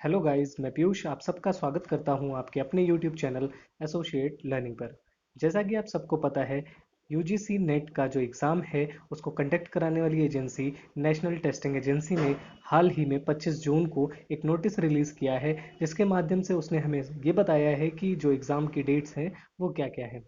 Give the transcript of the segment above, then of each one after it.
Hello guys, मैं पीयूष आप सबका स्वागत करता हूं आपके अपने यूट्यूब चैनल एसोसिएट लर्निंग पर। जैसा कि आप सबको पता है, यूजीसी नेट का जो एग्ज़ाम है उसको कंडक्ट कराने वाली एजेंसी नेशनल टेस्टिंग एजेंसी ने हाल ही में 25 जून को एक नोटिस रिलीज़ किया है, जिसके माध्यम से उसने हमें ये बताया है कि जो एग्ज़ाम की डेट्स हैं वो क्या क्या है।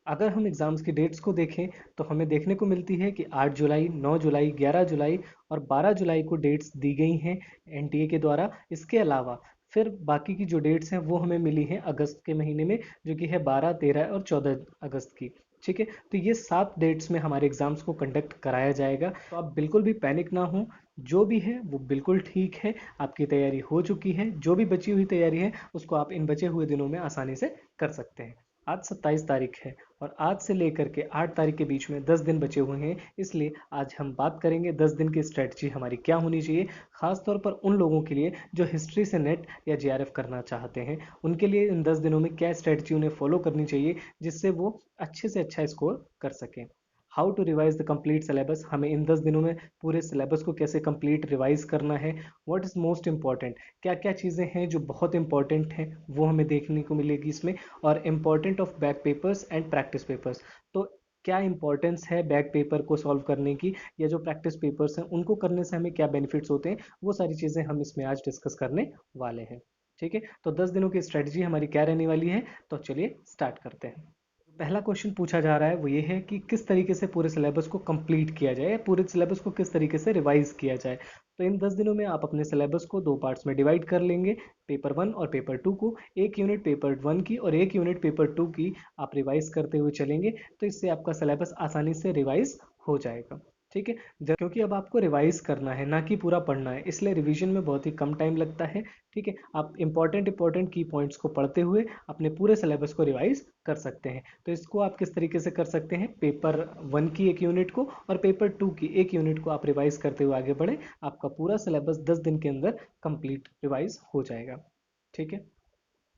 अगर हम एग्ज़ाम्स की डेट्स को देखें तो हमें देखने को मिलती है कि 8 जुलाई, 9 जुलाई, 11 जुलाई और 12 जुलाई को डेट्स दी गई हैं एनटीए के द्वारा। इसके अलावा फिर बाकी की जो डेट्स हैं वो हमें मिली हैं अगस्त के महीने में, जो कि है 12, 13 और 14 अगस्त की। ठीक है, तो ये 7 डेट्स में हमारे एग्ज़ाम्स को कंडक्ट कराया जाएगा। तो आप बिल्कुल भी पैनिक ना हो, जो भी है वो बिल्कुल ठीक है। आपकी तैयारी हो चुकी है, जो भी बची हुई तैयारी है उसको आप इन बचे हुए दिनों में आसानी से कर सकते हैं। आज 27 तारीख है और आज से लेकर के 8 तारीख के बीच में 10 दिन बचे हुए हैं, इसलिए आज हम बात करेंगे 10 दिन की स्ट्रेटजी हमारी क्या होनी चाहिए। खास तौर पर उन लोगों के लिए जो हिस्ट्री से नेट या जीआरएफ करना चाहते हैं, उनके लिए इन 10 दिनों में क्या स्ट्रेटजी उन्हें फॉलो करनी चाहिए जिससे वो अच्छे से अच्छा स्कोर कर सकें। How to revise the complete syllabus, हमें इन 10 दिनों में पूरे सिलेबस को कैसे कंप्लीट रिवाइज करना है। व्हाट इज़ मोस्ट इंपॉर्टेंट, क्या क्या चीज़ें हैं जो बहुत इंपॉर्टेंट हैं वो हमें देखने को मिलेगी इसमें। और important of back papers and practice papers, तो क्या इंपॉर्टेंस है बैक पेपर को सॉल्व करने की या जो प्रैक्टिस पेपर्स हैं उनको करने से हमें क्या बेनिफिट्स होते हैं, वो सारी चीज़ें हम इसमें आज डिस्कस करने वाले हैं। ठीक है, तो 10 दिनों की स्ट्रेटजी हमारी क्या रहने वाली है, तो चलिए स्टार्ट करते हैं। पहला क्वेश्चन पूछा जा रहा है वो ये है कि किस तरीके से पूरे सिलेबस को कंप्लीट किया जाए या पूरे सिलेबस को किस तरीके से रिवाइज किया जाए। तो इन 10 दिनों में आप अपने सिलेबस को दो पार्ट्स में डिवाइड कर लेंगे, पेपर 1 और पेपर 2 को। एक यूनिट पेपर 1 की और एक यूनिट पेपर 2 की आप रिवाइज करते हुए चलेंगे, तो इससे आपका सिलेबस आसानी से रिवाइज हो जाएगा। ठीक है, क्योंकि अब आपको रिवाइज करना है ना कि पूरा पढ़ना है, इसलिए रिवीजन में बहुत ही कम टाइम लगता है। ठीक है, आप इंपॉर्टेंट की पॉइंट्स को पढ़ते हुए अपने पूरे सिलेबस को रिवाइज कर सकते हैं। तो इसको आप किस तरीके से कर सकते हैं, पेपर 1 की एक यूनिट को और पेपर 2 की एक यूनिट को आप रिवाइज करते हुए आगे बढ़े, आपका पूरा सिलेबस 10 दिन के अंदर कंप्लीट रिवाइज हो जाएगा। ठीक है,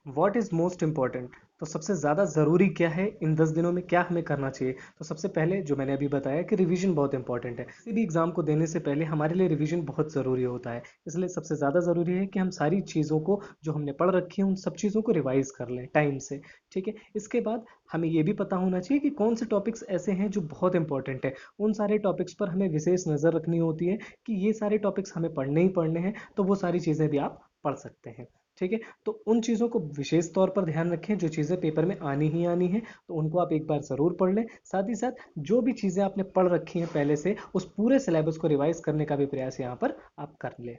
व्हाट इज़ मोस्ट इंपॉर्टेंट, तो सबसे ज़्यादा ज़रूरी क्या है इन 10 दिनों में, क्या हमें करना चाहिए। तो सबसे पहले जो मैंने अभी बताया कि रिवीजन बहुत इंपॉर्टेंट है। किसी भी एग्जाम को देने से पहले हमारे लिए रिवीजन बहुत ज़रूरी होता है, इसलिए सबसे ज़्यादा ज़रूरी है कि हम सारी चीज़ों को जो हमने पढ़ रखी है उन सब चीज़ों को रिवाइज कर लें टाइम से। ठीक है, इसके बाद हमें ये भी पता होना चाहिए कि कौन से टॉपिक्स ऐसे हैं जो बहुत इंपॉर्टेंट है। उन सारे टॉपिक्स पर हमें विशेष नज़र रखनी होती है कि ये सारे टॉपिक्स हमें पढ़ने ही पढ़ने हैं, तो वो सारी चीज़ें भी आप पढ़ सकते हैं। ठीक है, तो उन चीज़ों को विशेष तौर पर ध्यान रखें जो चीज़ें पेपर में आनी ही आनी है, तो उनको आप एक बार ज़रूर पढ़ लें। साथ ही साथ जो भी चीज़ें आपने पढ़ रखी हैं पहले से, उस पूरे सिलेबस को रिवाइज करने का भी प्रयास यहाँ पर आप कर लें।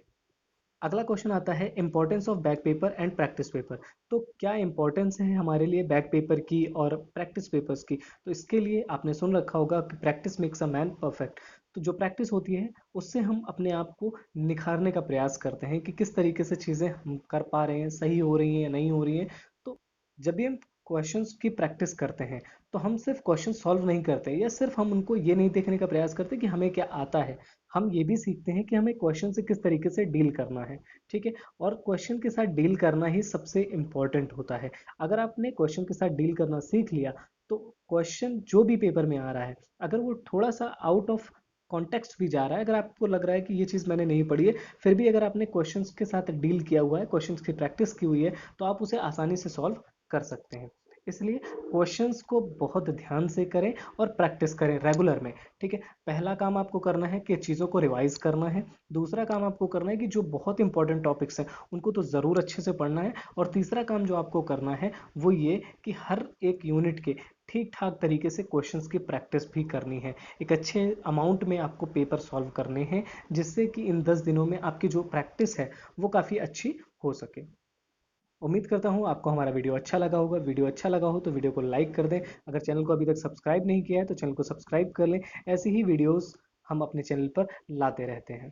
अगला क्वेश्चन आता है importance of back paper and practice paper. तो क्या इंपॉर्टेंस है हमारे लिए बैक पेपर की और प्रैक्टिस पेपर्स की। तो इसके लिए आपने सुन रखा होगा कि practice makes a man perfect. तो जो प्रैक्टिस होती है उससे हम अपने आप को निखारने का प्रयास करते हैं कि किस तरीके से चीज़ें हम कर पा रहे हैं, सही हो रही हैं या नहीं हो रही हैं। तो जब भी हम क्वेश्चंस की प्रैक्टिस करते हैं तो हम सिर्फ क्वेश्चन सॉल्व नहीं करते या सिर्फ हम उनको ये नहीं देखने का प्रयास करते कि हमें क्या आता है। हम ये भी सीखते हैं कि हमें क्वेश्चन से किस तरीके से डील करना है। ठीक है, और क्वेश्चन के साथ डील करना ही सबसे इम्पोर्टेंट होता है। अगर आपने क्वेश्चन के साथ डील करना सीख लिया, तो क्वेश्चन जो भी पेपर में आ रहा है, अगर वो थोड़ा सा आउट ऑफ कॉन्टेक्स्ट भी जा रहा है, अगर आपको लग रहा है कि ये चीज़ मैंने नहीं पढ़ी है, फिर भी अगर आपने क्वेश्चंस के साथ डील किया हुआ है, क्वेश्चंस की प्रैक्टिस की हुई है, तो आप उसे आसानी से सॉल्व कर सकते हैं। इसलिए क्वेश्चंस को बहुत ध्यान से करें और प्रैक्टिस करें रेगुलर में। ठीक है, पहला काम आपको करना है कि चीज़ों को रिवाइज करना है। दूसरा काम आपको करना है कि जो बहुत इंपॉर्टेंट टॉपिक्स हैं उनको तो ज़रूर अच्छे से पढ़ना है। और तीसरा काम जो आपको करना है वो ये कि हर एक यूनिट के ठीक ठाक तरीके से क्वेश्चंस की प्रैक्टिस भी करनी है। एक अच्छे अमाउंट में आपको पेपर सॉल्व करने हैं, जिससे कि इन 10 दिनों में आपकी जो प्रैक्टिस है वो काफ़ी अच्छी हो सके। उम्मीद करता हूँ आपको हमारा वीडियो अच्छा लगा होगा। वीडियो अच्छा लगा हो तो वीडियो को लाइक कर दें। अगर चैनल को अभी तक सब्सक्राइब नहीं किया है तो चैनल को सब्सक्राइब कर लें। ऐसी ही वीडियोस हम अपने चैनल पर लाते रहते हैं।